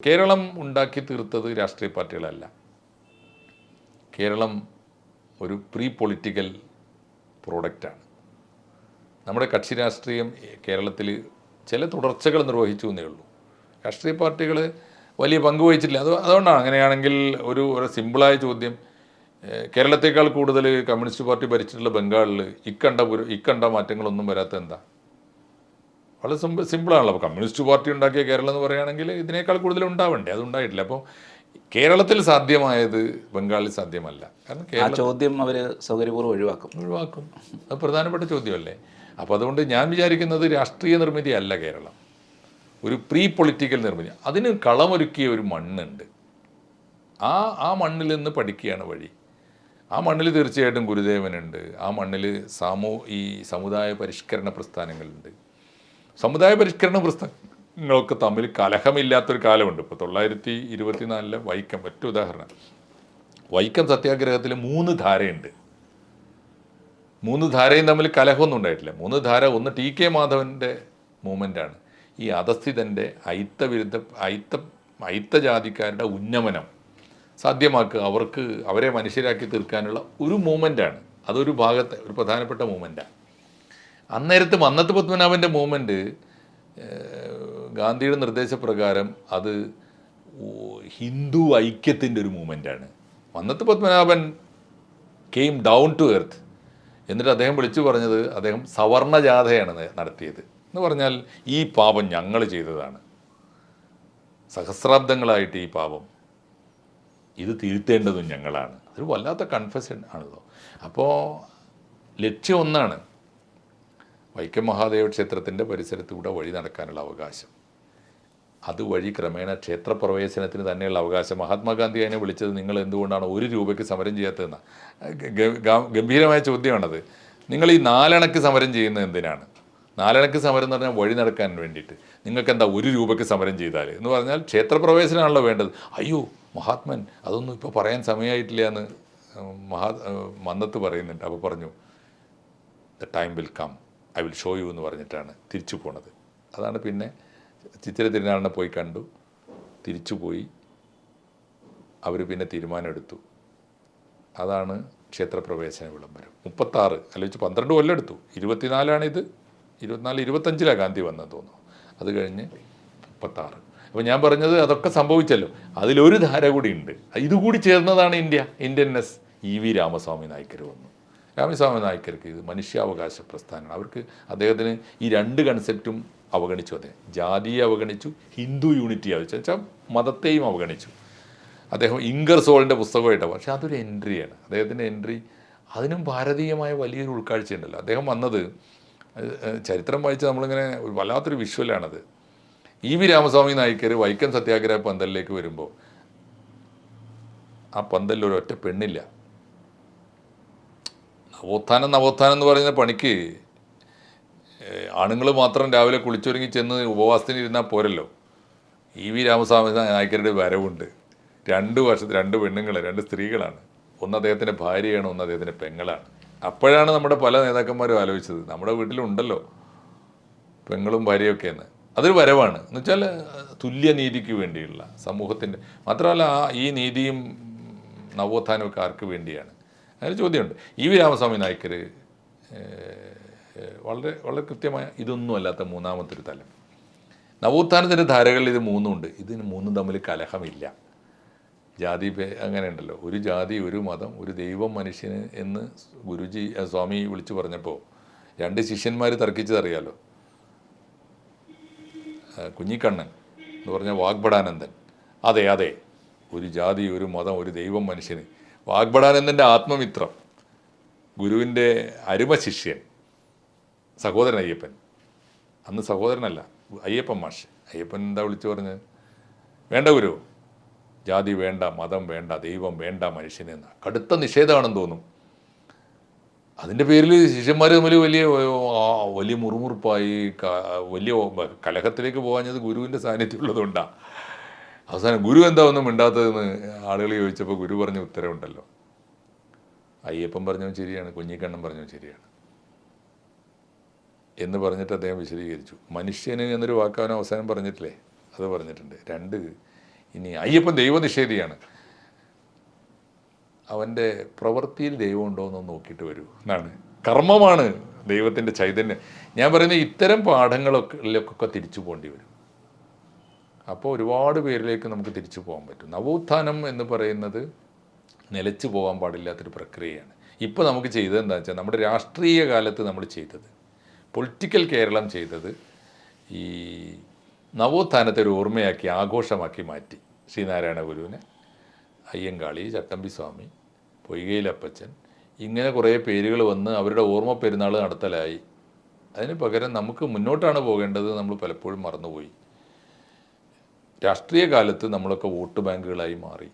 കേരളം ഉണ്ടാക്കി തീർത്തത് രാഷ്ട്രീയ പാർട്ടികളല്ല. കേരളം ഒരു പ്രീ പൊളിറ്റിക്കൽ പ്രോഡക്റ്റാണ്. നമ്മുടെ കക്ഷി രാഷ്ട്രീയം കേരളത്തിൽ ചില തുടർച്ചകൾ നിർവഹിച്ചു എന്നേ ഉള്ളൂ. രാഷ്ട്രീയ പാർട്ടികൾ വലിയ പങ്ക് വഹിച്ചിട്ടില്ല. അതുകൊണ്ടാണ് അങ്ങനെയാണെങ്കിൽ ഒരു സിമ്പിളായ ചോദ്യം, കേരളത്തേക്കാൾ കൂടുതൽ കമ്മ്യൂണിസ്റ്റ് പാർട്ടി ഭരിച്ചിട്ടുള്ള ബംഗാളിൽ ഇക്കണ്ട മാറ്റങ്ങളൊന്നും വരാത്ത എന്താ? വളരെ സിമ്പിളാണല്ലോ. അപ്പോൾ കമ്മ്യൂണിസ്റ്റ് പാർട്ടി ഉണ്ടാക്കിയ കേരളം എന്ന് പറയുകയാണെങ്കിൽ ഇതിനേക്കാൾ കൂടുതൽ ഉണ്ടാവണ്ടേ? അതുണ്ടായിട്ടില്ല. അപ്പോൾ കേരളത്തിൽ സാധ്യമായത് ബംഗാളിൽ സാധ്യമല്ല. കാരണം ചോദ്യം അവർ സൗകര്യപൂർവ്വം ഒഴിവാക്കും. അത് പ്രധാനപ്പെട്ട ചോദ്യമല്ലേ. അപ്പോൾ അതുകൊണ്ട് ഞാൻ വിചാരിക്കുന്നത് രാഷ്ട്രീയ നിർമ്മിതി അല്ല കേരളം, ഒരു പ്രീ പൊളിറ്റിക്കൽ നിർമ്മിതി. അതിന് കളമൊരുക്കിയ ഒരു മണ്ണുണ്ട്. ആ മണ്ണിൽ നിന്ന് പഠിക്കുകയാണ് വഴി. ആ മണ്ണിൽ തീർച്ചയായിട്ടും ഗുരുദേവനുണ്ട്. ആ മണ്ണിൽ ഈ സമുദായ പരിഷ്കരണ പ്രസ്ഥാനങ്ങളുണ്ട്. സമുദായ പരിഷ്കരണ പ്രസ്ഥാനങ്ങളൊക്കെ തമ്മിൽ കലഹമില്ലാത്തൊരു കാലമുണ്ട്. ഇപ്പോൾ 1924 വൈക്കം ഒറ്റ ഉദാഹരണം. വൈക്കം സത്യാഗ്രഹത്തിൽ 3 ധാരയുണ്ട്. 3 ധാരയും തമ്മിൽ കലഹമൊന്നും ഉണ്ടായിട്ടില്ല. 3 ധാര, ഒന്ന് ടി.കെ. മാധവൻ്റെ മൂവ്മെൻ്റാണ്. ഈ അധസ്ഥിതൻ്റെ അയിത്ത ജാതിക്കാരുടെ ഉന്നമനം സാധ്യമാക്കുക, അവരെ മനുഷ്യരാക്കി തീർക്കാനുള്ള ഒരു മൂവ്മെൻ്റാണ്. അതൊരു ഒരു പ്രധാനപ്പെട്ട മൂവ്മെൻറ്റാണ്. അന്നത്തെ പത്മനാഭൻ്റെ മൂവ്മെൻറ്റ് ഗാന്ധിയുടെ നിർദ്ദേശപ്രകാരം അത് ഹിന്ദു ഐക്യത്തിൻ്റെ ഒരു മൂവ്മെൻറ്റാണ്. Mannath Padmanabhan came down to earth. എന്നിട്ട് അദ്ദേഹം വിളിച്ചു പറഞ്ഞത് അദ്ദേഹം സവർണ ജാഥയാണ് നടത്തിയത്. എന്ന് പറഞ്ഞാൽ ഈ പാപം ഞങ്ങൾ ചെയ്തതാണ്, സഹസ്രാബ്ദങ്ങളായിട്ട് ഈ പാപം ഇത് തിരുത്തേണ്ടതും ഞങ്ങളാണ്. അതൊരു വല്ലാത്ത കൺഫെഷൻ ആണല്ലോ. അപ്പോൾ ലക്ഷ്യം ഒന്നാണ്, വൈക്കം മഹാദേവ ക്ഷേത്രത്തിൻ്റെ പരിസരത്തൂടെ വഴി നടക്കാനുള്ള അവകാശം. അതുവഴി ക്രമേണ ക്ഷേത്രപ്രവേശനത്തിന് തന്നെയുള്ള അവകാശം. മഹാത്മാഗാന്ധി അതിനെ വിളിച്ചത് നിങ്ങൾ എന്തുകൊണ്ടാണ് 1 രൂപയ്ക്ക് സമരം ചെയ്യാത്തതെന്ന്. ഗംഭീരമായ ചോദ്യമാണത്. നിങ്ങൾ ഈ 4 അണക്ക് സമരം ചെയ്യുന്നത് എന്തിനാണ്? 4 അണക്ക് സമരം എന്ന് പറഞ്ഞാൽ വഴി നടക്കാൻ വേണ്ടിയിട്ട്. നിങ്ങൾക്ക് എന്താ 1 രൂപയ്ക്ക് സമരം ചെയ്താൽ എന്ന് പറഞ്ഞാൽ ക്ഷേത്രപ്രവേശനമാണല്ലോ വേണ്ടത്. അയ്യോ മഹാത്മൻ, അതൊന്നും ഇപ്പോൾ പറയാൻ സമയമായിട്ടില്ല എന്ന് മന്നത്ത് പറയുന്നുണ്ട്. അപ്പോൾ പറഞ്ഞു, the time will come, I will show you എന്ന് പറഞ്ഞിട്ടാണ് തിരിച്ചു പോണത്. അതാണ് പിന്നെ ചിത്തിര തിരുനാളിനെ പോയി കണ്ടു, തിരിച്ചു പോയി. അവർ പിന്നെ തീരുമാനമെടുത്തു. അതാണ് ക്ഷേത്രപ്രവേശന വിളംബരം. 36 അല്ലെങ്കിൽ 12 കൊല്ലം എടുത്തു. 24 25 ഗാന്ധി വന്നത് തോന്നുന്നു. അത് കഴിഞ്ഞ് 36. അപ്പോൾ ഞാൻ പറഞ്ഞത് അതൊക്കെ സംഭവിച്ചല്ലോ. അതിലൊരു ധാര കൂടി ഉണ്ട്. ഇതുകൂടി ചേർന്നതാണ് ഇന്ത്യൻനെസ്. EV രാമസ്വാമി നായ്ക്കർ വന്നു. രാമസ്വാമി നായ്ക്കർക്ക് ഇത് മനുഷ്യാവകാശ പ്രസ്ഥാനമാണ്. അവർക്ക് അദ്ദേഹത്തിന് ഈ 2 കൺസെപ്റ്റും അവഗണിച്ചു. അദ്ദേഹം ജാതിയെ അവഗണിച്ചു, ഹിന്ദു യൂണിറ്റി വെച്ചാൽ മതത്തെയും അവഗണിച്ചു. അദ്ദേഹം ഇംഗർസോളിൻ്റെ പുസ്തകമായിട്ടാണ്. പക്ഷേ അതൊരു എൻട്രിയാണ്. അദ്ദേഹത്തിൻ്റെ എൻട്രി അതിനും ഭാരതീയമായ വലിയൊരു ഉൾക്കാഴ്ചയുണ്ടല്ലോ. അദ്ദേഹം വന്നത്, ചരിത്രം വായിച്ച് നമ്മളിങ്ങനെ വല്ലാത്തൊരു വിഷ്വലാണത്. EV രാമസ്വാമി നായ്ക്കർ വൈക്കം സത്യാഗ്രഹ പന്തലിലേക്ക് വരുമ്പോൾ ആ പന്തലിൽ ഒരൊറ്റ പെണ്ണില്ല. നവോത്ഥാനം എന്ന് പറയുന്ന പണിക്ക് ആണുങ്ങൾ മാത്രം രാവിലെ കുളിച്ചൊരുങ്ങി ചെന്ന് ഉപവാസത്തിന് ഇരുന്നാൽ പോരല്ലോ. EV രാമസ്വാമി നായ്ക്കരുടെ വരവുണ്ട്. 2 വർഷത്തിൽ 2 പെണ്ണുങ്ങൾ, 2 സ്ത്രീകളാണ്. ഒന്ന് അദ്ദേഹത്തിൻ്റെ ഭാര്യയാണ്, ഒന്ന് അദ്ദേഹത്തിൻ്റെ പെങ്ങളാണ്. അപ്പോഴാണ് നമ്മുടെ പല നേതാക്കന്മാരും ആലോചിച്ചത്, നമ്മുടെ വീട്ടിലുണ്ടല്ലോ പെങ്ങളും ഭാര്യയൊക്കെ എന്ന്. അതൊരു വരവാണ്. എന്ന് വെച്ചാൽ തുല്യനീതിക്ക് വേണ്ടിയുള്ള സമൂഹത്തിൻ്റെ, മാത്രമല്ല ഈ നീതിയും നവോത്ഥാനമൊക്കെ ആർക്ക് വേണ്ടിയാണ്? അങ്ങനെ ചോദ്യമുണ്ട്. EV രാമസ്വാമി നായ്ക്കർ വളരെ വളരെ കൃത്യമായ ഇതൊന്നും അല്ലാത്ത 3ാമത്തെ തലം. നവോത്ഥാനത്തിൻ്റെ ധാരകളിൽ ഇത് 3 ഉണ്ട്. ഇതിന് 3 തമ്മിൽ കലഹമില്ല. ജാതി അങ്ങനെ ഉണ്ടല്ലോ, ഒരു ജാതി, ഒരു മതം, ഒരു ദൈവം മനുഷ്യന് എന്ന് സ്വാമി വിളിച്ചു പറഞ്ഞപ്പോൾ 2 ശിഷ്യന്മാർ തർക്കിച്ചതറിയാലോ. കുഞ്ഞിക്കണ്ണൻ എന്ന് പറഞ്ഞ വാഗ്ഭടാനന്ദൻ, അതെ ഒരു ജാതി, ഒരു മതം, ഒരു ദൈവം മനുഷ്യന്. വാഗ്ഭടാനന്ദൻ്റെ ആത്മമിത്രം, ഗുരുവിൻ്റെ അരുമ ശിഷ്യൻ, സഹോദരൻ അയ്യപ്പൻ. അന്ന് സഹോദരനല്ല, അയ്യപ്പൻ മാഷ്. അയ്യപ്പൻ എന്താ വിളിച്ചു പറഞ്ഞത്? വേണ്ട ഗുരു, ജാതി വേണ്ട, മതം വേണ്ട, ദൈവം വേണ്ട മനുഷ്യനെന്ന്. കടുത്ത നിഷേധമാണെന്ന് തോന്നും. അതിൻ്റെ പേരിൽ ശിഷ്യന്മാർ തമ്മിൽ വലിയ മുറുമുറുപ്പായി, വലിയ കലഹത്തിലേക്ക് പോകാഞ്ഞത് ഗുരുവിൻ്റെ സാന്നിധ്യമുള്ളതുകൊണ്ടാണ്. അവസാനം ഗുരു എന്താ ഒന്നും മിണ്ടാത്തതെന്ന് ആളുകൾ ചോദിച്ചപ്പോൾ ഗുരു പറഞ്ഞ ഉത്തരവുണ്ടല്ലോ. അയ്യപ്പൻ പറഞ്ഞതും ശരിയാണ്, കുഞ്ഞിക്കണ്ണൻ പറഞ്ഞതും ശരിയാണ് എന്ന് പറഞ്ഞിട്ട് അദ്ദേഹം വിശദീകരിച്ചു. മനുഷ്യന് എന്നൊരു വാക്കവൻ അവസാനം പറഞ്ഞിട്ടില്ലേ, അത് പറഞ്ഞിട്ടുണ്ട്. 2, ഇനി അയ്യപ്പൻ ദൈവനിഷേധിയാണ്, അവൻ്റെ പ്രവൃത്തിയിൽ ദൈവം ഉണ്ടോ എന്നൊന്ന് നോക്കിയിട്ട് വരൂ എന്നാണ്. കർമ്മമാണ് ദൈവത്തിൻ്റെ ചൈതന്യം. ഞാൻ പറയുന്നത് ഇത്തരം പാഠങ്ങളൊക്കെ തിരിച്ചു പോകേണ്ടി വരും. അപ്പോൾ ഒരുപാട് പേരിലേക്ക് നമുക്ക് തിരിച്ചു പോകാൻ പറ്റും. നവോത്ഥാനം എന്ന് പറയുന്നത് നിലച്ചു പോകാൻ പാടില്ലാത്തൊരു പ്രക്രിയയാണ്. ഇപ്പോൾ നമുക്ക് ചെയ്തത് എന്താണെന്ന് വെച്ചാൽ, നമ്മുടെ രാഷ്ട്രീയ കാലത്ത് നമ്മൾ ചെയ്തത്, പൊളിറ്റിക്കൽ കേരളം ചെയ്തത്, ഈ നവോത്ഥാനത്തെ ഒരു ഓർമ്മയാക്കി ആഘോഷമാക്കി മാറ്റി. ശ്രീനാരായണ ഗുരുവിനെ, അയ്യങ്കാളി, ചട്ടമ്പി സ്വാമി, പൊയ്കയിലപ്പച്ചൻ, ഇങ്ങനെ കുറേ പേരുകൾ വന്ന് അവരുടെ ഓർമ്മ പെരുന്നാൾ നടത്തലായി. അതിന് പകരം നമുക്ക് മുന്നോട്ടാണ് പോകേണ്ടത്, നമ്മൾ പലപ്പോഴും മറന്നുപോയി. രാഷ്ട്രീയ കാലത്ത് നമ്മളൊക്കെ വോട്ട് ബാങ്കുകളായി മാറി.